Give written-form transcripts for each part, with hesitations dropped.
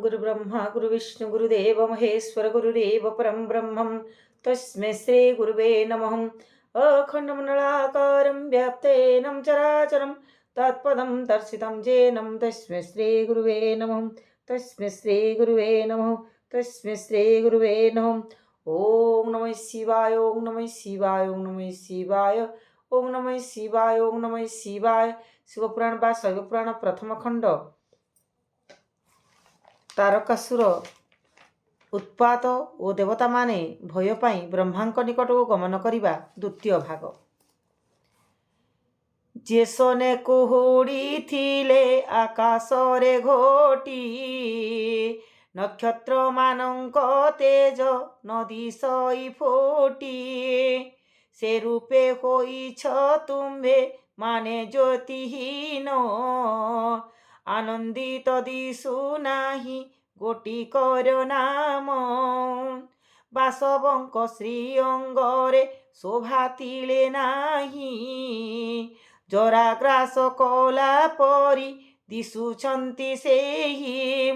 गुरुब्रह्मा गुरुविष्णु गुरुदेव महेश्वर गुरुदेव परं ब्रह्मं तस्मै श्री गुरुवे नमः। अखण्डमण्डलाकारं व्याप्तेनं चराचरं तत्पदं दर्शितं येनं तस्मै श्री गुरुवे नमः। तस्मै श्री गुरुवे नमः। तस्मै श्री गुरुवे नमः। ओम नमः शिवाय। ओम नमः शिवाय। ओम नमः शिवाय। ओम नमः शिवाय। ओम नमः शिवाय। शिवपुराण बा शैवपुराण प्रथम खंड तारकासुर उत्पात ओ देवता माने भय पाई ब्रह्मांक निकट को गमन करिबा द्वितीय भाग। जेसने कुहुड़ी थिले आकाशरे घोटी नक्षत्र मानंक तेज नदी सई फोटी से रूपे होइछ तुम्भे माने ज्योतिहीन आनंदित दिशु नाही गोटिकर नाम बासवंक श्री अंगरे शोभा तिले नाही जराग्रास कला परी दिशुछंती सेही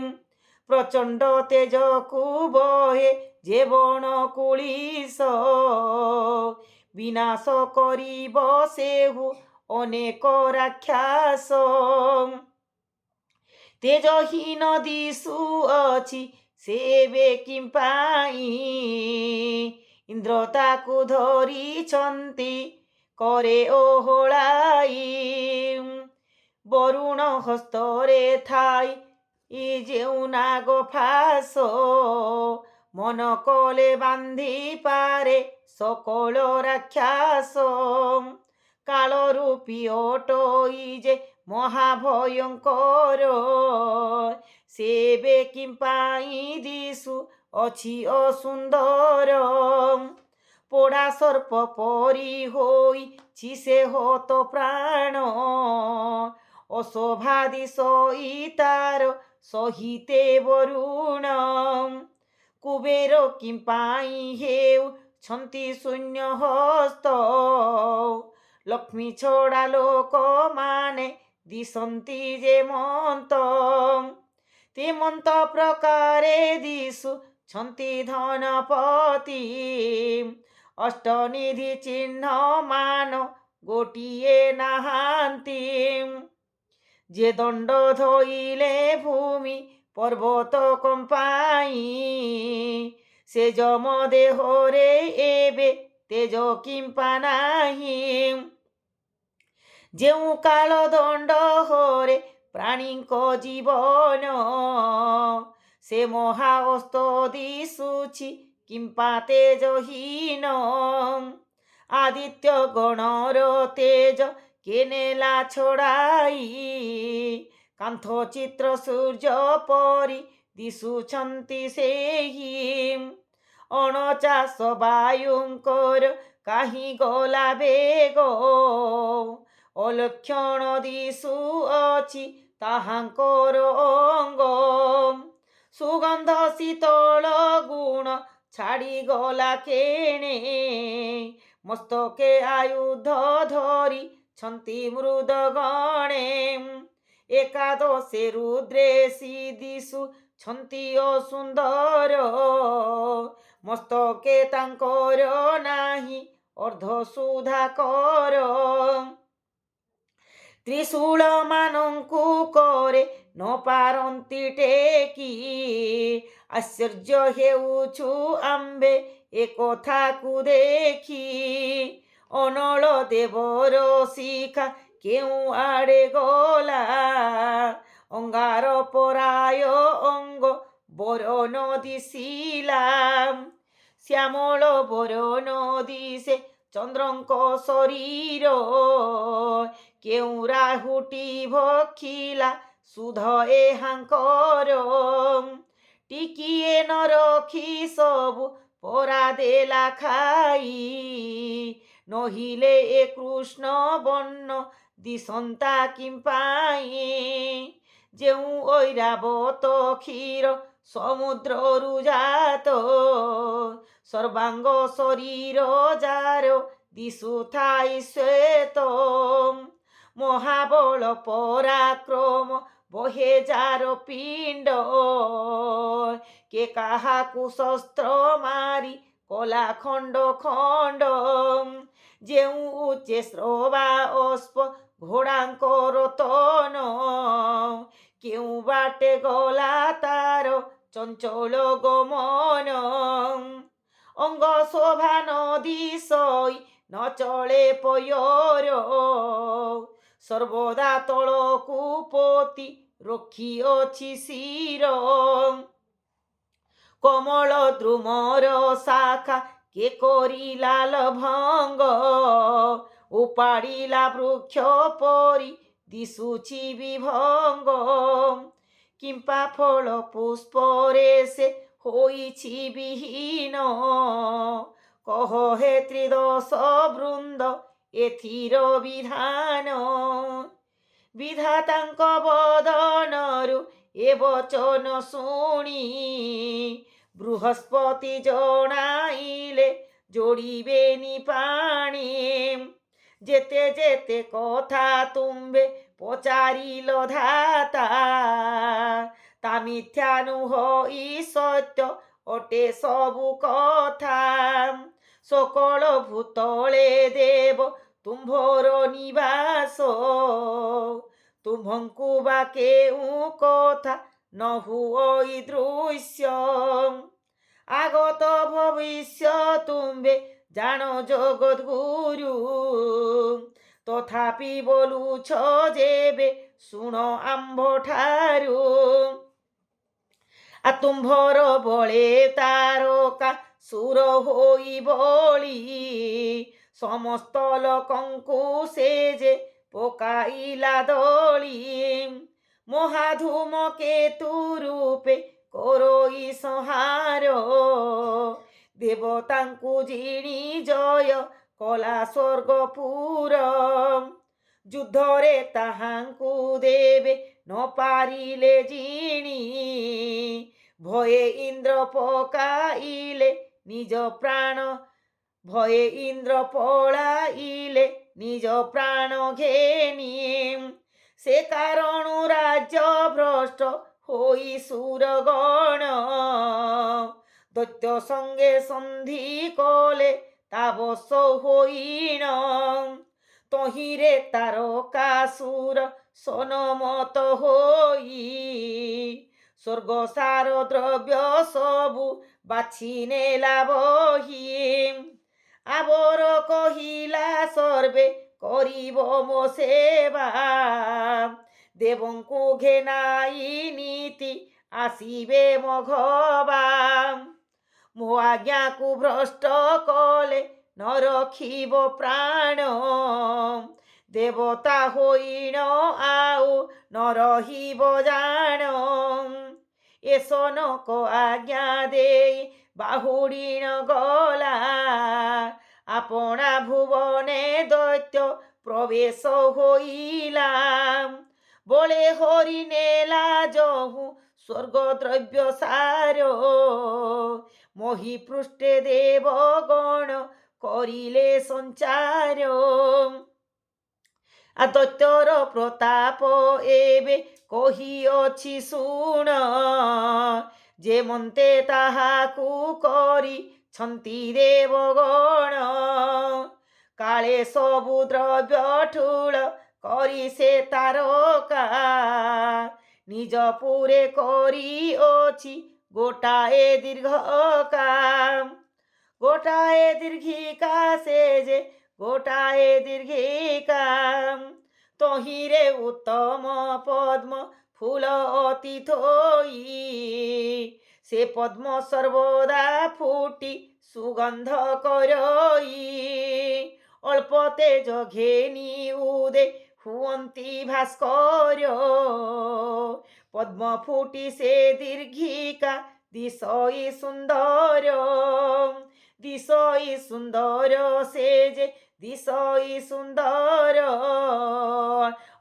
प्रचंड तेज कुबहे जे बण कुलिस विनाश करिब सेहु अनेक राक्षस तेजहीन दिशु अछि सेबे किं पाई इंद्र ताकु धरिछन्ति करे ओहळाई वरुण हस्तरे थाई जेउ नाग फास मन कले बांधी पारे सकल राक्षस काल रूपी अटई जे महाभयंकर सेबे किं पाई दिशु अछि असुंदर पोड़ा सर्प परी होई से हत प्राण अशोभादि सई तार सहिते वरुण कुबेर किं पाई हेउ छंती शून्य हस्त लक्ष्मी छोड़ा लोक माने दिशन्ति जे मन्त ते मन्त प्रकारे दिशु छन्ति धनपति अष्टनिधि चिन्ह मान गोटिए नाहांती जे दंड धोइले भूमि पर्वत कंपाई से जम देहरे एबे तेज किंपा नाही जेउ काल दंड हरे प्राणी जीवन से महाअस्त दिशुछि किंपा तेजहीन आदित्य गणर तेज केनेला छड़ाई कांथ चित्र सूर्य परी दिशुछन्ति सेही अणचाश वायुंकर काहि गला बेग अलक्षण दिशु अछि ताहांकर अंग सुगंध शीतल गुण छाड़ी गला केणे मस्तके आयुध धरी छन्ति मृद गणे एकादशे रुद्रेशी दिशु छन्ति असुंदर मस्तके तांकर नाही अर्ध सुधाकर त्रिशूल मानंकु करे न पारंती टेकी आश्चर्य हेउछु आंबे एकथा कु देखी अनल देवर शिखा केउ आड़े गला अंगार पराय अंग बरन दिशिला श्यामल बरन दिशे चंद्रंक शरीर केउ राहुटी भक्षिला सुध एहांकर टिकिए न रखी सबु परा देला खाई नहिले ए कृष्ण बन्न दिसंता किं पाई जेउ ऐरावत क्षीर समुद्र रुजात सर्वांग शरीर जार दिशु थाई श्वेत महाबल पराक्रम বহে যার পিণ্ড, কে কাহাকু শস্ত্র মারি কলা খণ্ড খণ্ড, ଯେଉଁ উচ্চে শ্রবা অস্প ঘোড়াঙ্কর তন, কেউ বাটে গলা তার চঞ্চল গমন, অঙ্গ শোভা নদী সই নচলে পয়র, সর্বদা তলকু পতি রক্ষিଅଛି শির, কমল দ্রুমর শাখা কে করিলা লভঙ্গ, উপাড়িলা বৃক্ষ পরি দিশুছি বিভঙ্গ, কিম্পা ফল পুষ্পরে সে হইছি বিহীন, কহ হে ত্রিদশ বৃন্দ এথির বিধান, বিধাতাঙ্ক বদনরু এ বচন শুনি, বৃহস্পতি জনাইলে যোড়িবেনি পাণি, যেতে যেতে কথা তুম্বে পচারিল ধাতা, তা মিথ্যানু হই সত্য অটে সবু কথা, সকল ভূতলে দেব তুম্ভর নিবাস, তুম্ভঙ্কু বা কেউ কথা নহুই দৃশ্য, আগত ভবিষ্য তুম্বে জানো জগৎ গুরু, তথাপি বলুছ যেবে শুণ আম্ভ ঠারু, ଆ ତୁମ୍ଭର ବଳେ ତାରକା ସୁର ହୋଇ ବଳି, ସମସ୍ତ ଲୋକଙ୍କୁ ସେ ଯେ ପକାଇଲା ଦଳି, ମହାଧୂମ କେତୁ ରୂପେ କରଇ ସଂହାର, ଦେବତାଙ୍କୁ ଜିଣି ଜୟ କଲା ସ୍ୱର୍ଗପୁର, ଯୁଦ୍ଧରେ ତାହାଙ୍କୁ ଦେବେ ନ ପାରିଲେ ଜିଣି, ভয়ে ইন্দ্র পকাইলে নিজ প্রাণ, ভয়ে ইন্দ্র পলাইলে নিজ প্রাণ ঘেনি, সে কারণ রাজ্য ভ্রষ্ট হই সুরগণ, দৈত্য সঙ্গে সন্ধি কলে তাবস হইণ, তহিরে তারকাসুর সনমত হই, স্বর্গসার দ্রব্য সবু বাছি নেলা বহি, আবর কহিলা সর্বে করিব মো সেবা, দেবঙ্কু ঘেনাই নীতি আসিবে মঘবা, মো আজ্ঞাকু ভ্রষ্ট কলে ন রখিব প্রাণ, দেবতা হইণ আউ ন রহিব জাণ, এসনক আজ্ঞা দেই বাহুড়িণ গলা, আপনা ভুবনে দৈত্য প্রবেশ হইলা, বলে হরি নেলা যহু স্বর্গদ্রব্য সার, মহিপৃষ্ঠে দেবগণ করিলে সঞ্চার, দৈত্যর প্রতাপ এবে কহিଅছি শুণ, যে মন্তে তাহাকু কৰিছন্তি দেবগণ, কাଳେ ସବୁ দ্রব্য ঠুଳ କରି ସେ ତାରকা, নিজ পুরে କରିଅଛି গোটাଏ দীর্ঘকা, গোটাଏ দীর্ঘিকা সে যে গোটাଏ দীর্ঘিকা, তহিরে উত্তম পদ্ম ফুল অতি থই, সে পদ্ম সর্বদা ফুটি সুগন্ধ করই, অল্প তেজ ঘেনি উদে হুয়ন্তি ভাস্কর, পদ্ম ফুটি সে দীর্ঘিকা দিশই সুন্দর, দিশই সুন্দর সে যে দিশই সুন্দর,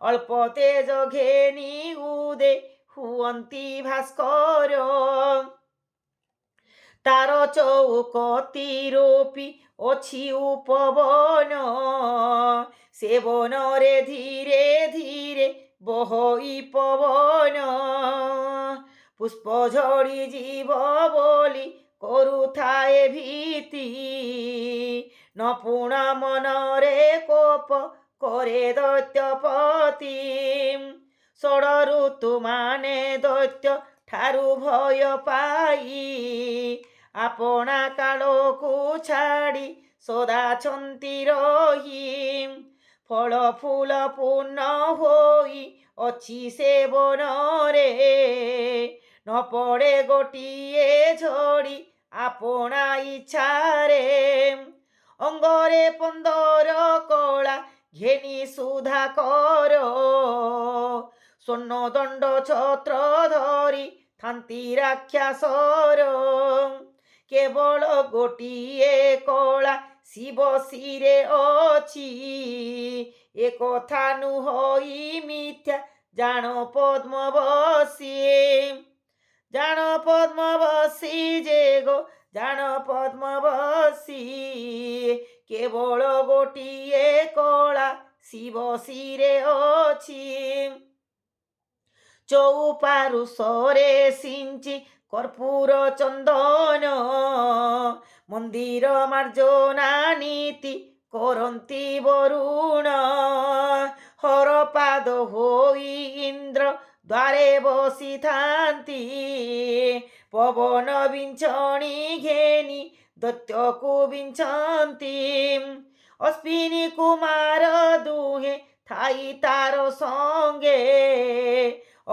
অল্প তেজ ঘেনি উদে হুয়ন্তি ভাস্কর, তার চৌকতি রূপী অছি উপবন, সে বনরে ধীরে ধীরে বহই পবন পুষ্প ঝড়ি জীব বলি କରୁଥାଏ ভীতি নপুণ মনরে কোপ করে দৈত্যপতি ষড় ଋତୁ ମାନେ ଦୈତ୍ୟ ଠାରୁ ଭୟ ପାଇ ଆପଣା କାଳକୁ ଛାଡ଼ି ସଦାଛନ୍ତି ରହି ଫଳ ଫୁଲ ପୂର୍ଣ୍ଣ ହୋଇ ଅଛି ସେ ବନରେ ନ ପଡ଼େ ଗୋଟିଏ ଝଡ଼ି ଆପଣା ଇଚ୍ଛାରେ ଅଙ୍ଗରେ 15 କଳା ଘେନି ସୁଧା କର ସ୍ୱର୍ଣ୍ଣ ଦଣ୍ଡ ଛତ୍ର ଧରି ଥାନ୍ତି ରାକ୍ଷାସର କେବଳ ଗୋଟିଏ କଳା ଶିବ ଶିରେ ଅଛି ଏ କଥା ନୁହଇ ମିଥ୍ୟା ଜାଣ ପଦ୍ମବସୀ ଜାଣ ପଦ୍ମବସୀ ଯେ ଗୋ ଜାଣ ପଦ୍ମବସୀ କେବଳ ଗୋଟିଏ କଳା ଶିବ ଶିରେ ଅଛି ଚଉପାରୁଷରେ ସିଞ୍ଚି কর্পূর চন্দন মন্দির মার্জনা নীতি করন্তি বরুণ হরপাদ হই ইন্দ্র দ্বারে বসিথান্তি পবন বিঞ্ছণি ঘেনি দৈত্যকু বিঞ্ছন্তি অশ্বিনী কুমার দুহে ଥାଇ ତାର ସଙ୍ଗେ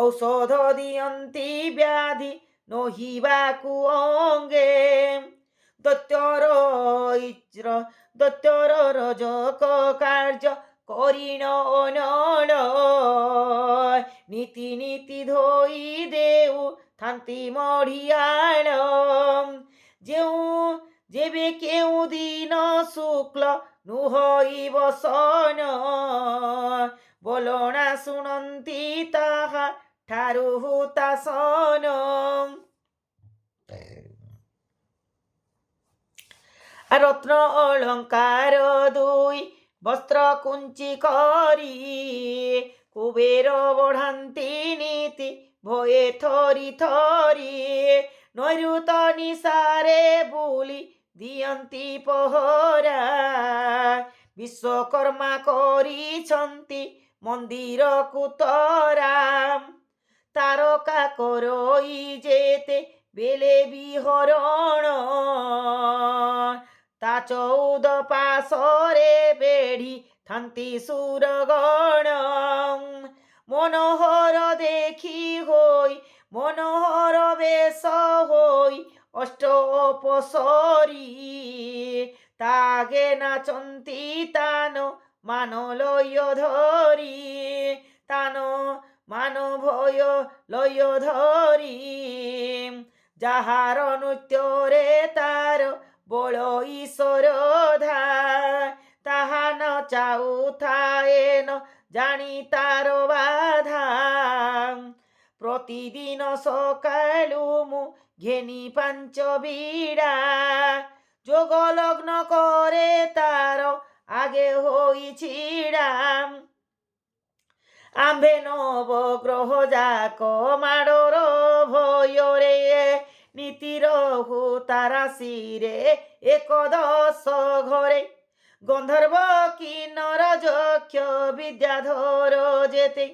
ଔଷଧ ଦିଅନ୍ତି ବ୍ୟାଧି ନହିବାକୁ ଅଙ୍ଗେ ଦୈତ୍ୟର ରଜକ କାର୍ଯ୍ୟ କରିଣ ଅନଳ ନୀତି ନୀତି ଧୋଇ ଦେଉ ଥାନ୍ତି ମଢ଼ିଆଳ ଯେବେ କେଉଁ ଦିନ ଶୁକ୍ଳ ନୁହଇ ବସନ ବୋଲଣା ଶୁଣନ୍ତି ତାହା ଠାରୁ ହୁତାସନ ରତ୍ନ ଅଳଙ୍କାର ଦୁଇ ବସ୍ତ୍ର କୁଞ୍ଚି କରି କୁବେର ବଢ଼ାନ୍ତି ନୀତି ଭଏ ଥରି ଥରି ନୈଋତ ନିଶାରେ ବୁଲି ଦିଅନ୍ତି ପହରା ବିଶ୍ୱକର୍ମା କରିଛନ୍ତି ମନ୍ଦିରକୁ ତରା ତାରକା କରଇ ଯେତେ ବେଲେ ବିହରଣ ତା 14 ପାଶରେ ବେଢ଼ି ଥାନ୍ତି ସୁରଗଣ ମନୋହର ଦେଖି ହୋଇ ମନୋହର ବେଶ ହୋଇ ଅଷ୍ଟ ଅପସରୀ ତାଗେ ନାଚନ୍ତି ତାନ ମାନ ଲୟ ଧରି ତାନ ମାନ ଭୟ ଲୟ ଧରି ଯାହାର ନୃତ୍ୟରେ ତାର ବଳ ଈଶ୍ୱରଧା ତାହା ନ ଚାହୁଥାଏ ନ ଜାଣି ତାର ବାଧା ପ୍ରତିଦିନ ସକାଳୁ ମୁଁ ଘେନି 5 ବିଡ଼ା যোগ লগ্ন করে তার আগে হই ছিড়া আম্ভে নবগ্রহ যাক মাড়র ভয়রে নীতির হুতারা শিরে 11 ঘরে গন্ধর্ব কিন্নর যক্ষ বিদ্যাধর যেতে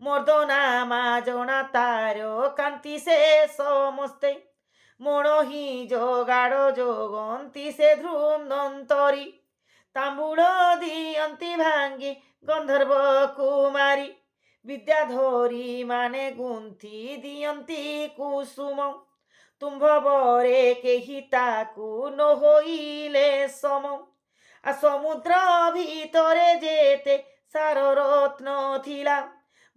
মর্দনা মাজনা তার কান্তি সে সমস্তে মণহি যোগাড় যোগন্তি সে ধৃন্দন্তরি তাম্বুଳ দিয়ন্তি ভাঙ্গি গন্ধর্ব কুমারী বিদ্যাধরী মানে গুন্থি দিয়ন্তি কুসুম তুম্ভবরে কেহি তাকু নহইলে সম আর সমুদ্র ভিতরে যেতে সার রত্ন থিলা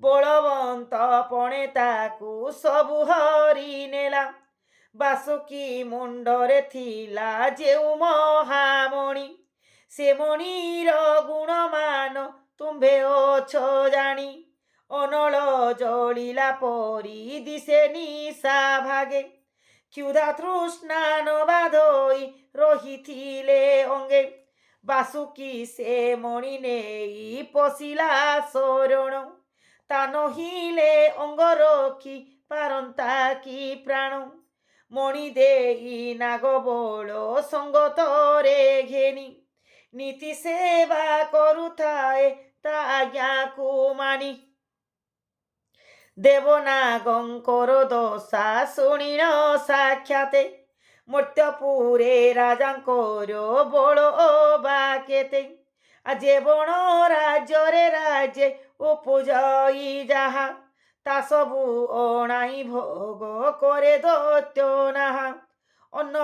বলবন্ত পণে তাকু সবু হরি নেলা বাসুকি মুন্ডরে থিলা যেউ মহামণি সে মণির গুণমান তুম্ভে অছ জানি অনল জলিলা পরি দিশে নিশা ভাগে ক্ষুধা তৃষ্ণা নবাধই রহিথিলে অঙ্গে বাসুকি সে মণি নেই পশিলা শরণ তা নহিলে অঙ্গরক্ষী পারন্তা কি প্রাণ মণি দেই নাগবল সঙ্গতরে ঘেনি নীতি সেবা করুথায় তা আজ্ঞাকু মানি দেবনাগঙ্কর দশা শুଣିଣ সাক্ষাতে মর্ত্যপুরে রাজাঙ্কর বଳ ବା କେତେ যে বণ রাজ্যরে রাজ্যে উপজয়ী যাহা তা সবু অনাই ভোগ করে দৈত্য নাহা অন্ন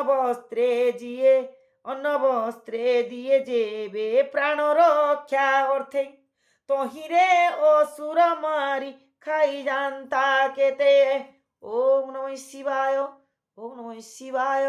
বস্ত্রে দিয়ে যেবে প্রাণ রক্ষা অর্থে তহিরে অসুর মারি খাই জানতা কেতে। ওম নমঃ শিবায়, ওম নমঃ শিবায়।